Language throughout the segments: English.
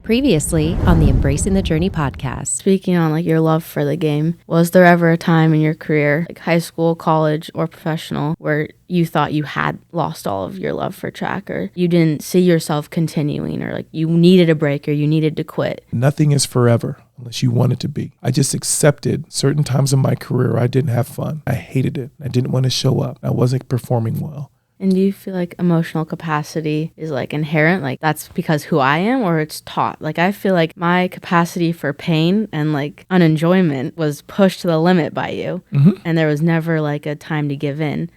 Previously on the Embracing the Journey podcast. Speaking on like your love for the game, was there ever a time in your career, like high school, college, or professional, where you thought you had lost all of your love for track, or you didn't see yourself continuing, or like you needed a break or you needed to quit? Nothing is forever unless you want it to be. I just accepted certain times in my career I didn't have fun. I hated it. I didn't want to show up. I wasn't performing well. And do you feel like emotional capacity is like inherent? Like that's because who I am, or it's taught? Like I feel like my capacity for pain and like unenjoyment was pushed to the limit by you. And there was never like a time to give in.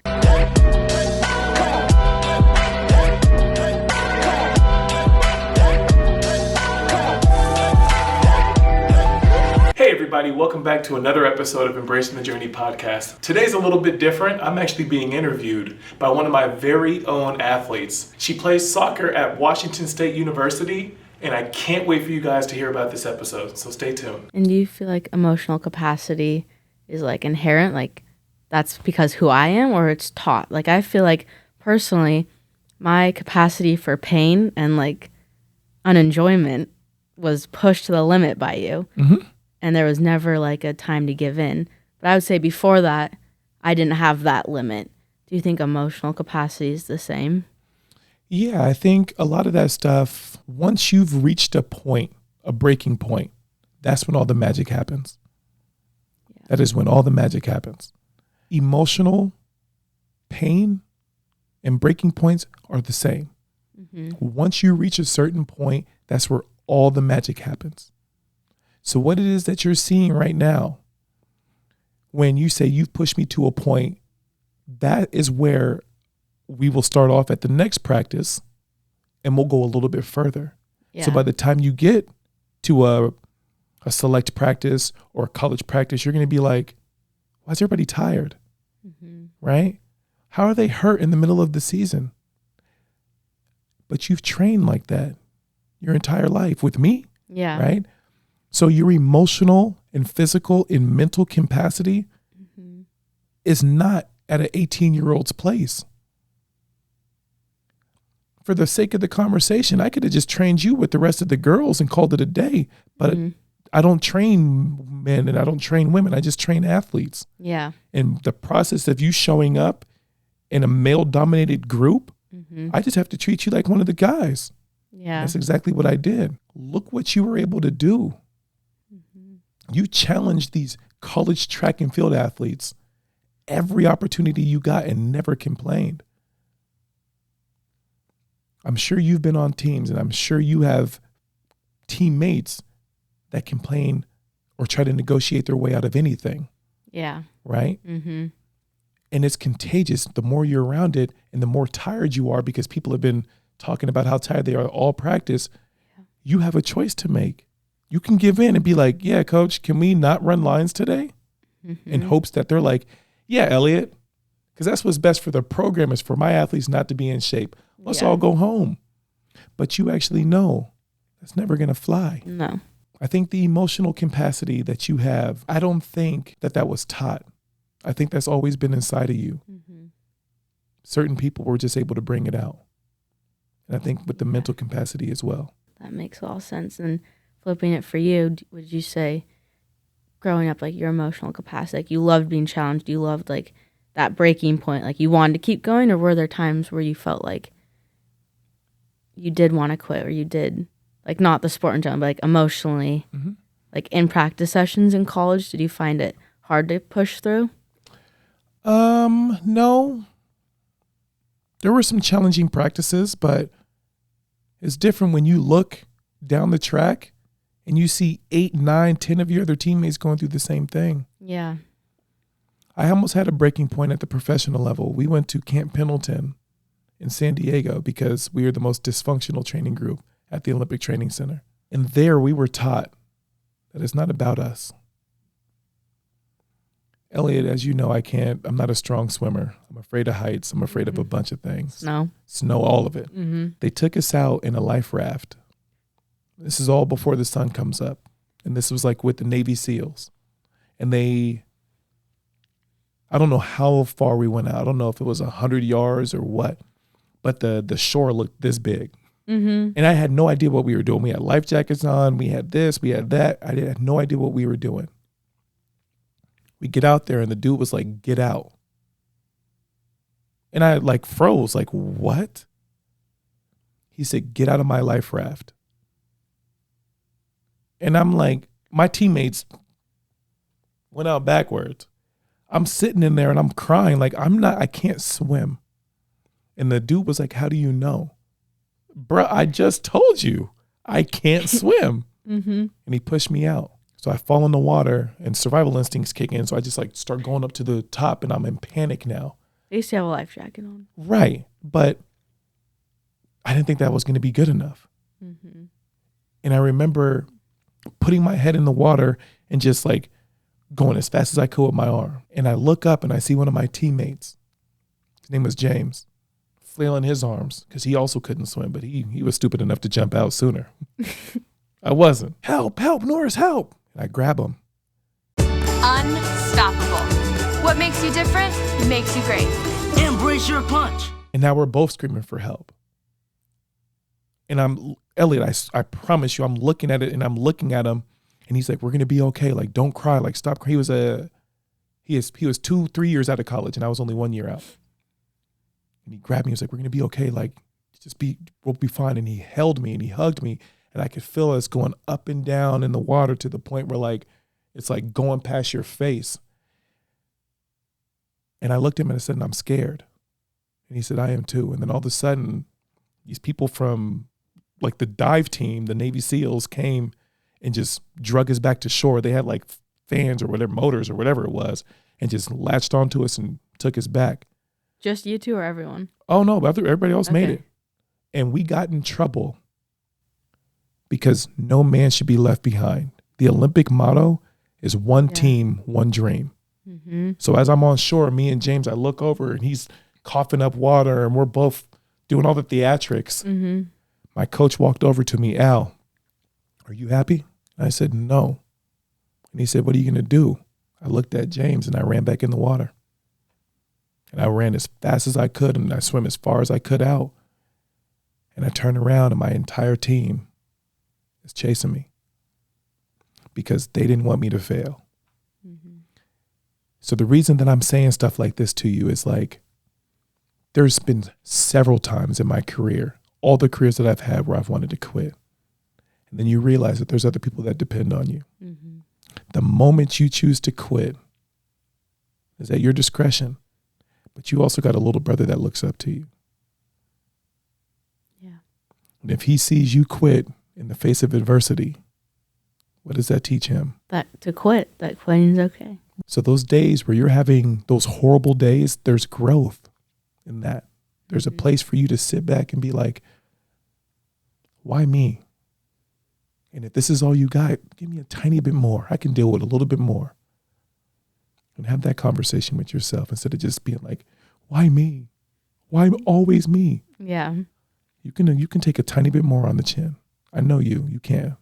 Hey everybody, welcome back to another episode of Embracing the Journey podcast. Today's a little bit different. I'm actually being interviewed by one of my very own athletes. She plays soccer at Washington State University, and I can't wait for you guys to hear about this episode, so stay tuned. And do you feel like emotional capacity is like inherent? Like that's because who I am, or it's taught? Like I feel like personally, my capacity for pain and like unenjoyment was pushed to the limit by you. And there was never like a time to give in. But I would say before that, I didn't have that limit. Do you think emotional capacity is the same? Yeah, I think a lot of that stuff, once you've reached a point, a breaking point, that's when all the magic happens. Yeah. That is when all the magic happens. Emotional pain and breaking points are the same. Once you reach a certain point, that's where all the magic happens. So what it is that you're seeing right now, when you say you've pushed me to a point, that is where we will start off at the next practice and we'll go a little bit further. Yeah. So by the time you get to a select practice or a college practice, you're going to be like, why is everybody tired? Right? How are they hurt in the middle of the season? But you've trained like that your entire life with me. Yeah. Right? So your emotional and physical and mental capacity is not at an 18-year-old's place. For the sake of the conversation, I could have just trained you with the rest of the girls and called it a day. But I don't train men and I don't train women. I just train athletes. Yeah. And the process of you showing up in a male-dominated group, I just have to treat you like one of the guys. Yeah. That's exactly what I did. Look what you were able to do. You challenged these college track and field athletes every opportunity you got and never complained. I'm sure you've been on teams and I'm sure you have teammates that complain or try to negotiate their way out of anything. Yeah. Right? And it's contagious. The more you're around it and the more tired you are, because people have been talking about how tired they are all practice, you have a choice to make. You can give in and be like, yeah, coach, can we not run lines today? In hopes that they're like, yeah, Elliotte, because that's what's best for the program is for my athletes not to be in shape. Let's all go home. But you actually know that's never going to fly. No. I think the emotional capacity that you have, I don't think that was taught. I think that's always been inside of you. Certain people were just able to bring it out. And I think with the mental capacity as well. That makes all sense. And flipping it for you, would you say growing up, like your emotional capacity, like you loved being challenged, you loved like that breaking point, like you wanted to keep going, or were there times where you felt like you did want to quit, or you did, like not the sport in general, but like emotionally, like in practice sessions in college, did you find it hard to push through? No. There were some challenging practices, but it's different when you look down the track and you see 8, 9, 10 of your other teammates going through the same thing. Yeah. I almost had a breaking point at the professional level. We went to Camp Pendleton in San Diego because we were the most dysfunctional training group at the Olympic Training Center. And there we were taught that it's not about us. Elliotte, as you know, I'm not a strong swimmer. I'm afraid of heights. I'm afraid of a bunch of things. Snow, all of it. They took us out in a life raft. This is all before the sun comes up. And this was like with the Navy SEALs. And I don't know how far we went out. I don't know if it was 100 yards or what, but the shore looked this big. Mm-hmm. And I had no idea what we were doing. We had life jackets on. We had this. We had that. I had no idea what we were doing. We get out there and the dude was like, get out. And I like froze, like, what? He said, get out of my life raft. And I'm like, my teammates went out backwards. I'm sitting in there and I'm crying like I can't swim. And the dude was like, how do you know? Bruh, I just told you I can't swim. Mm-hmm. And he pushed me out. So I fall in the water and survival instincts kick in. So I just like start going up to the top and I'm in panic now. I used to have a life jacket on. Right. But I didn't think that was going to be good enough. Mm-hmm. And I remember putting my head in the water and just like going as fast as I could with my arm. And I look up and I see one of my teammates. His name was James, flailing his arms because he also couldn't swim, but he was stupid enough to jump out sooner. I wasn't. Help, Norris, help. And I grab him. Unstoppable. What makes you different makes you great. Embrace your punch. And now we're both screaming for help. And I'm, Elliotte, I promise you, I'm looking at it and I'm looking at him and he's like, we're going to be okay. Like, don't cry. Like, stop crying. He was 2-3 years out of college and I was only 1 year out. And he grabbed me. He was like, we're going to be okay. Like, we'll be fine. And he held me and he hugged me and I could feel us going up and down in the water to the point where like, it's like going past your face. And I looked at him and I said, I'm scared. And he said, I am too. And then all of a sudden, these people from like the dive team, the Navy SEALs came and just drug us back to shore. They had like fans or whatever, motors or whatever it was, and just latched onto us and took us back. Just you two or everyone? Oh no, but everybody else made Okay. it. And we got in trouble because no man should be left behind. The Olympic motto is one team, one dream. Mm-hmm. So as I'm on shore, me and James, I look over and he's coughing up water and we're both doing all the theatrics. Mm-hmm. My coach walked over to me, Al, are you happy? I said, no. And he said, what are you going to do? I looked at James and I ran back in the water. And I ran as fast as I could and I swam as far as I could out. And I turned around and my entire team is chasing me because they didn't want me to fail. Mm-hmm. So the reason that I'm saying stuff like this to you is like, there's been several times in my career, all the careers that I've had where I've wanted to quit. And then you realize that there's other people that depend on you. Mm-hmm. The moment you choose to quit is at your discretion, but you also got a little brother that looks up to you. Yeah. And if he sees you quit in the face of adversity, what does that teach him? That quitting's okay. So those days where you're having those horrible days, there's growth in that. There's a place for you to sit back and be like, why me? And if this is all you got, give me a tiny bit more. I can deal with a little bit more. And have that conversation with yourself instead of just being like, why me? Why always me? Yeah. You can take a tiny bit more on the chin. I know you can.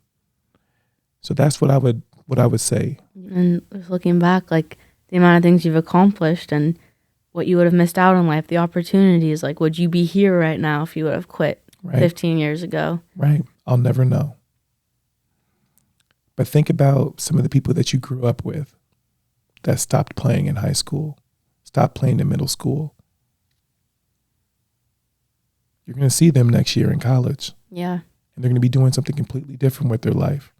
So that's what I would say. And just looking back, like the amount of things you've accomplished and what you would have missed out on life, the opportunities, like would you be here right now if you would have quit 15 years ago? Right. I'll never know. But think about some of the people that you grew up with that stopped playing in high school, stopped playing in middle school. You're going to see them next year in college. Yeah. And they're going to be doing something completely different with their life,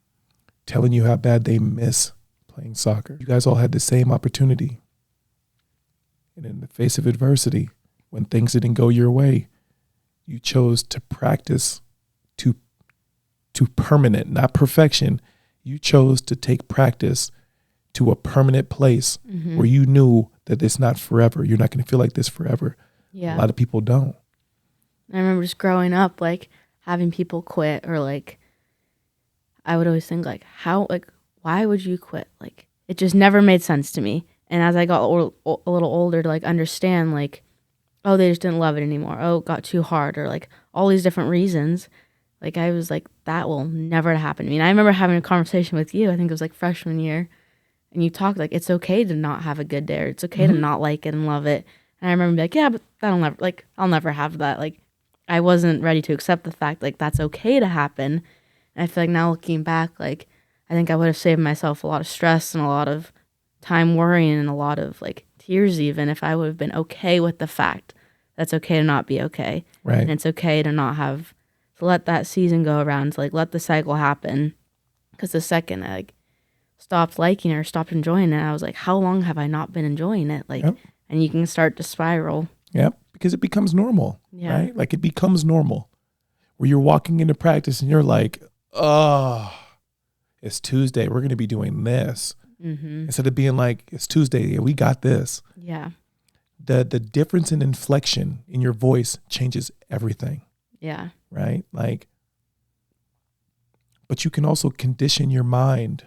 telling you how bad they miss playing soccer. You guys all had the same opportunity. And in the face of adversity, when things didn't go your way, you chose to practice to permanent, not perfection. You chose to take practice to a permanent place where you knew that it's not forever. You're not going to feel like this forever. Yeah. A lot of people don't. I remember just growing up, like having people quit or like, I would always think like, why would you quit? Like, it just never made sense to me. And as I got a little older to like understand like, oh, they just didn't love it anymore. Oh, it got too hard or like all these different reasons. Like I was like, that will never happen to me. And I remember having a conversation with you, I think it was like freshman year. And you talked like, it's okay to not have a good day or it's okay to not like it and love it. And I remember being like, yeah, but I'll never have that. Like I wasn't ready to accept the fact like that's okay to happen. And I feel like now looking back, like I think I would have saved myself a lot of stress and a lot of time worrying and a lot of like tears even if I would have been okay with the fact that's okay to not be okay. Right. And it's okay to not have to let that season go around, to like let the cycle happen. Because the second I like stopped liking it or stopped enjoying it, I was like, how long have I not been enjoying it? Like, Yep. and you can start to spiral. Yep. Because it becomes normal. Yeah. Right? Like it becomes normal where you're walking into practice and you're like, oh, it's Tuesday. We're going to be doing this. Mm-hmm. Instead of being like, it's Tuesday. Yeah, we got this. Yeah. The difference in inflection in your voice changes everything. Yeah. Right? Like, but you can also condition your mind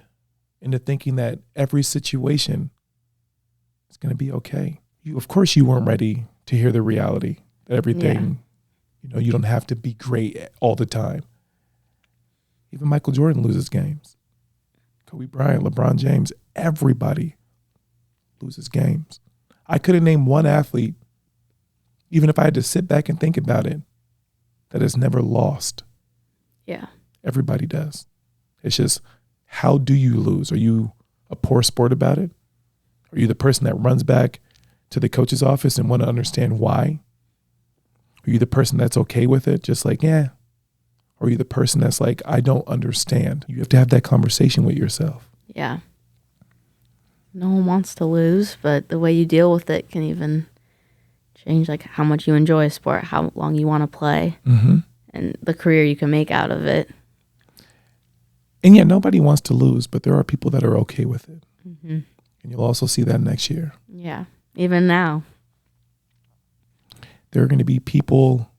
into thinking that every situation is going to be okay. Of course, you weren't ready to hear the reality that everything, you don't have to be great all the time. Even Michael Jordan loses games. Kobe Bryant, LeBron James, everybody loses games. I couldn't name one athlete, even if I had to sit back and think about it, that has never lost. Yeah. Everybody does. It's just, how do you lose? Are you a poor sport about it? Are you the person that runs back to the coach's office and want to understand why? Are you the person that's okay with it? Just like, yeah. Or are you the person that's like, I don't understand? You have to have that conversation with yourself. Yeah. No one wants to lose, but the way you deal with it can even change like how much you enjoy a sport, how long you want to play, and the career you can make out of it. And yeah, nobody wants to lose, but there are people that are okay with it. Mm-hmm. And you'll also see that next year. Yeah. Even now. There are going to be people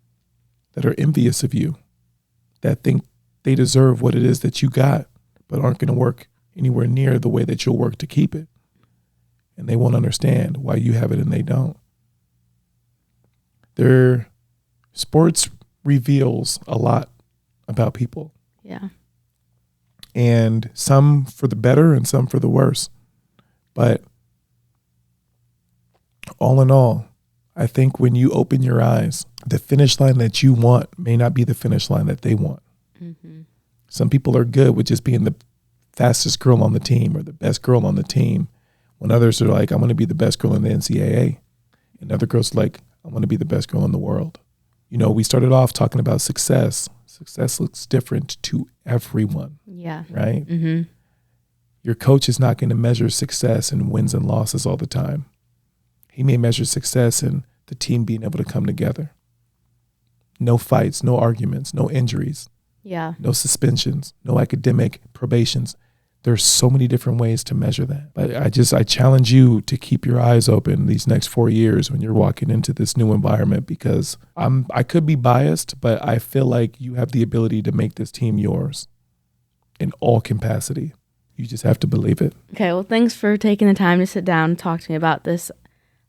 that are envious of you, that think they deserve what it is that you got, but aren't going to work anywhere near the way that you'll work to keep it. And they won't understand why you have it and they don't. Sports reveals a lot about people. Yeah. And some for the better and some for the worse. But all in all, I think when you open your eyes, the finish line that you want may not be the finish line that they want. Mm-hmm. Some people are good with just being the fastest girl on the team or the best girl on the team, when others are like, I want to be the best girl in the NCAA. And other girls are like, I want to be the best girl in the world. We started off talking about success. Success looks different to everyone. Yeah. Right? Mm-hmm. Your coach is not going to measure success in wins and losses all the time. He may measure success in the team being able to come together. No fights, no arguments, no injuries, Yeah. no suspensions, no academic probations. There's so many different ways to measure that. But I challenge you to keep your eyes open these next 4 years when you're walking into this new environment, because I could be biased, but I feel like you have the ability to make this team yours in all capacity. You just have to believe it. Okay, well, thanks for taking the time to sit down and talk to me about this.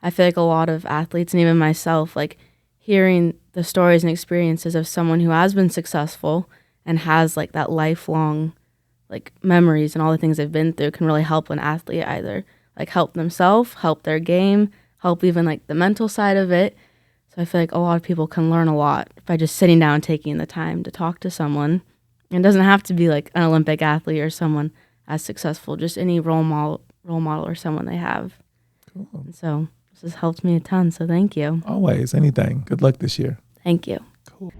I feel like a lot of athletes and even myself, like hearing the stories and experiences of someone who has been successful and has like that lifelong like memories and all the things they've been through can really help an athlete either like help themselves, help their game, help even like the mental side of it. So I feel like a lot of people can learn a lot by just sitting down and taking the time to talk to someone. And it doesn't have to be like an Olympic athlete or someone as successful, just any role model or someone they have. Cool. And so this has helped me a ton, so thank you. Always, anything. Good luck this year. Thank you. Cool.